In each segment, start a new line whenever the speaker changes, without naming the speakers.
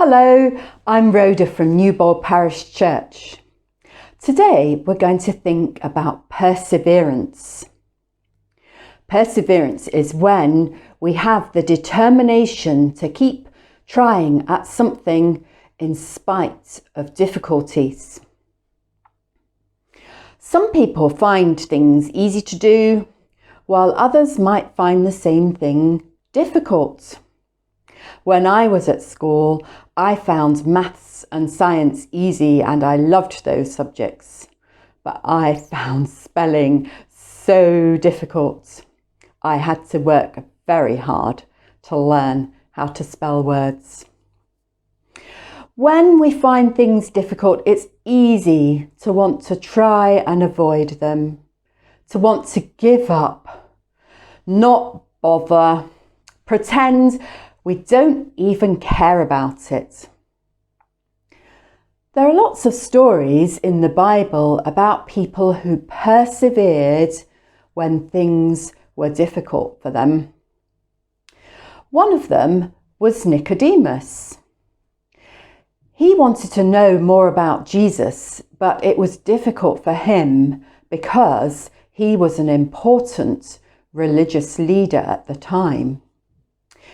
Hello, I'm Rhoda from Newbold Parish Church. Today we're going to think about perseverance. Perseverance is when we have the determination to keep trying at something in spite of difficulties. Some people find things easy to do, while others might find the same thing difficult. When I was at school, I found maths and science easy and I loved those subjects. But I found spelling so difficult. I had to work very hard to learn how to spell words. When we find things difficult, it's easy to want to try and avoid them, to want to give up, not bother, pretend we don't even care about it. There are lots of stories in the Bible about people who persevered when things were difficult for them. One of them was Nicodemus. He wanted to know more about Jesus, but it was difficult for him because he was an important religious leader at the time.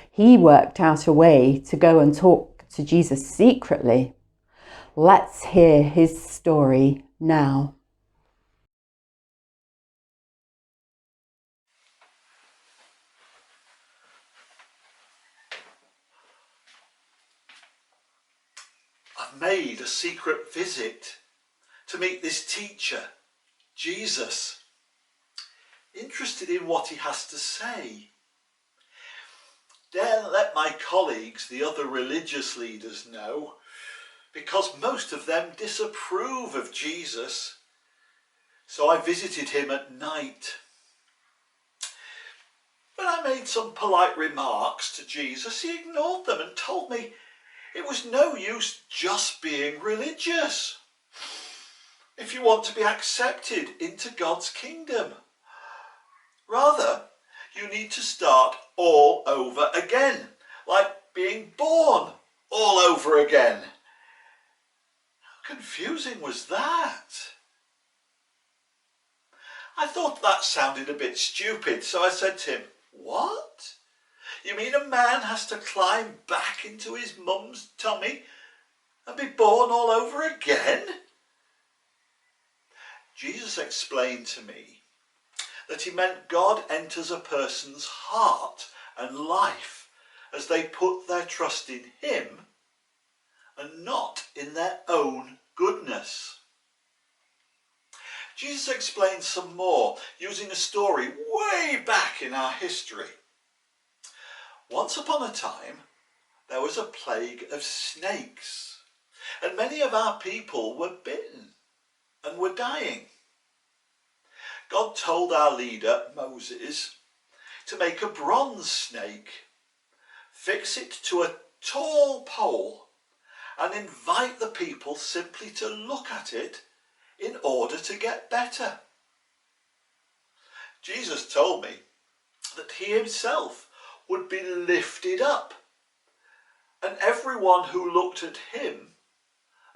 He worked out a way to go and talk to Jesus secretly. Let's hear his story now.
I've made a secret visit to meet this teacher, Jesus, interested in what he has to say. Dare let my colleagues, the other religious leaders, know, because most of them disapprove of Jesus. So I visited him at night. When I made some polite remarks to Jesus, he ignored them and told me it was no use just being religious if you want to be accepted into God's kingdom. Rather, you need to start all over again, like being born all over again. How confusing was that? I thought that sounded a bit stupid, so I said to him, "What? You mean a man has to climb back into his mum's tummy and be born all over again?" Jesus explained to me that he meant God enters a person's heart and life as they put their trust in him and not in their own goodness. Jesus explained some more using a story way back in our history. Once upon a time, there was a plague of snakes, and many of our people were bitten and were dying. God told our leader, Moses, to make a bronze snake, fix it to a tall pole, and invite the people simply to look at it in order to get better. Jesus told me that he himself would be lifted up, and everyone who looked at him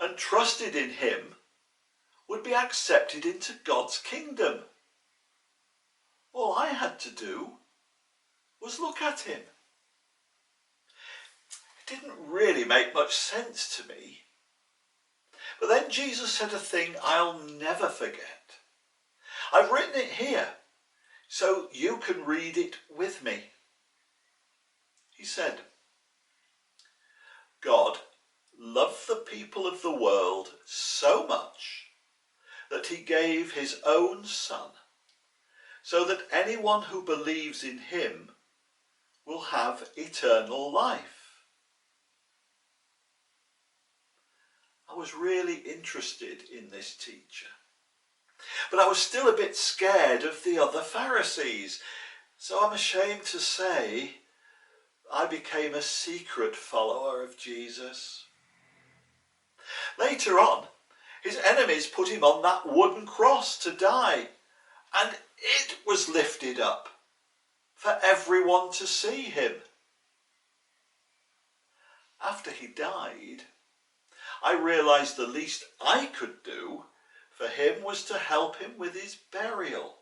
and trusted in him would be accepted into God's kingdom. All I had to do was look at him. It didn't really make much sense to me. But then Jesus said a thing I'll never forget. I've written it here so you can read it with me. He said, "God loved the people of the world so much that he gave his own Son, so that anyone who believes in him will have eternal life." I was really interested in this teacher, but I was still a bit scared of the other Pharisees, so I'm ashamed to say I became a secret follower of Jesus. Later on, his enemies put him on that wooden cross to die, and it was lifted up for everyone to see him. after he died, I realised the least I could do for him was to help him with his burial.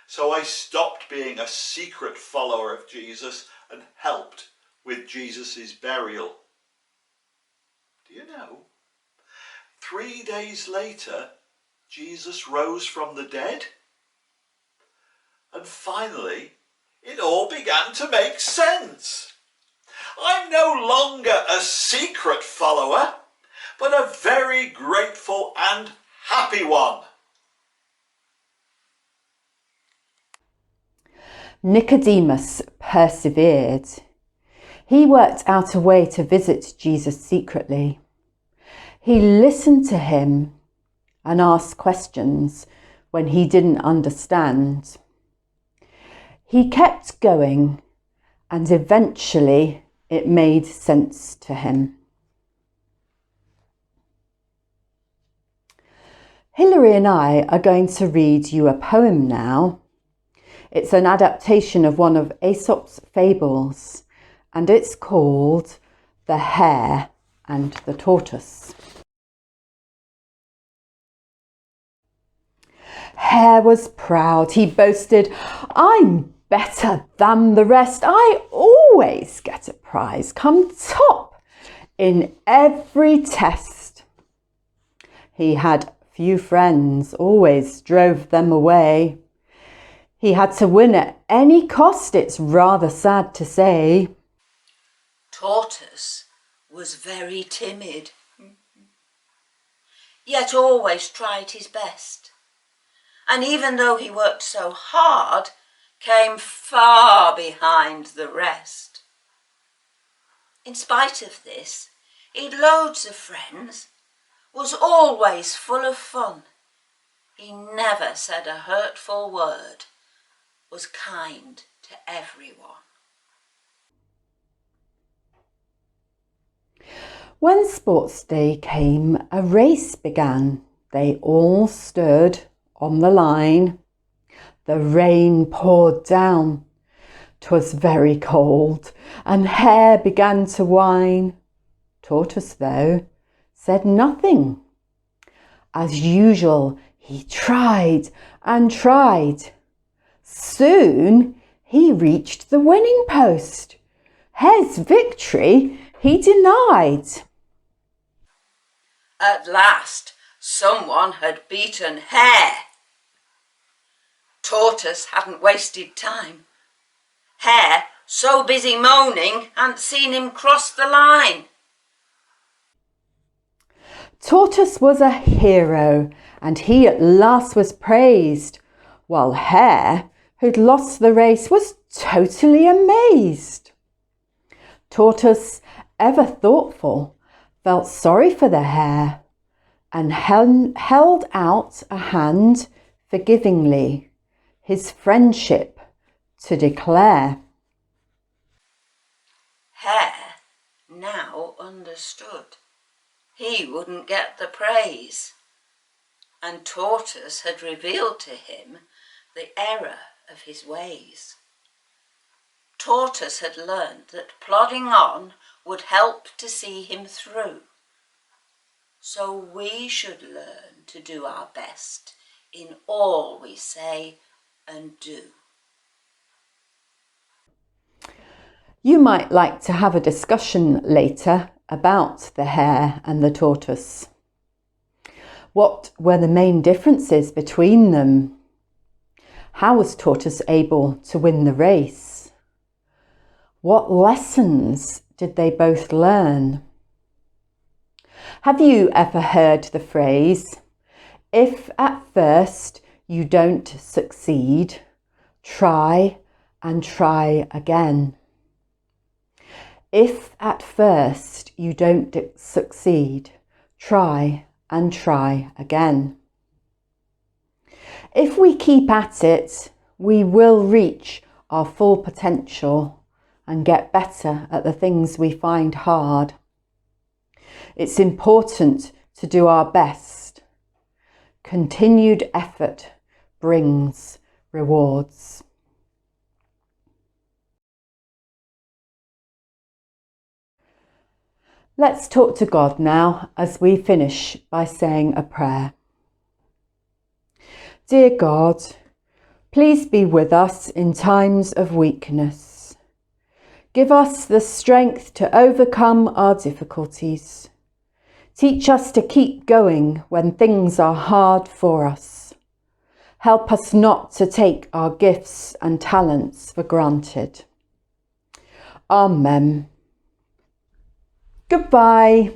So I stopped being a secret follower of Jesus and helped with Jesus' burial. Do you know? 3 days later, Jesus rose from the dead. And finally, it all began to make sense. I'm no longer a secret follower, but a very grateful and happy one.
Nicodemus persevered. He worked out a way to visit Jesus secretly. He listened to him and asked questions when he didn't understand. He kept going, and eventually it made sense to him. Hilary and I are going to read you a poem now. It's an adaptation of one of Aesop's fables, and it's called The Hare and the Tortoise. Hare was proud. He boasted, "I'm better than the rest. I always get a prize, come top in every test." He had few friends, always drove them away. He had to win at any cost, it's rather sad to say.
Tortoise was very timid, yet always tried his best. And even though he worked so hard, came far behind the rest. In spite of this, he'd loads of friends, was always full of fun. He never said a hurtful word, was kind to everyone.
When sports day came, a race began. They all stood on the line. The rain poured down. 'Twas very cold, and Hare began to whine. Tortoise, though, said nothing. As usual, he tried and tried. Soon he reached the winning post. Hare's victory he denied.
At last, someone had beaten Hare. Tortoise hadn't wasted time. Hare, so busy moaning, hadn't seen him cross the line.
Tortoise was a hero, and he at last was praised, while Hare, who'd lost the race, was totally amazed. Tortoise, ever thoughtful, felt sorry for the Hare and held out a hand forgivingly, his friendship to declare.
Hare now understood he wouldn't get the praise, and Tortoise had revealed to him the error of his ways. Tortoise had learned that plodding on would help to see him through. So we should learn to do our best in all we say and do.
You might like to have a discussion later about the hare and the tortoise. What were the main differences between them? How was Tortoise able to win the race? What lessons did they both learn? Have you ever heard the phrase, "If at first you don't succeed, try and try again"? If at first you don't succeed, try and try again. If we keep at it, we will reach our full potential and get better at the things we find hard. It's important to do our best. Continued effort brings rewards. Let's talk to God now as we finish by saying a prayer. Dear God, please be with us in times of weakness. Give us the strength to overcome our difficulties. Teach us to keep going when things are hard for us. Help us not to take our gifts and talents for granted. Amen. Goodbye.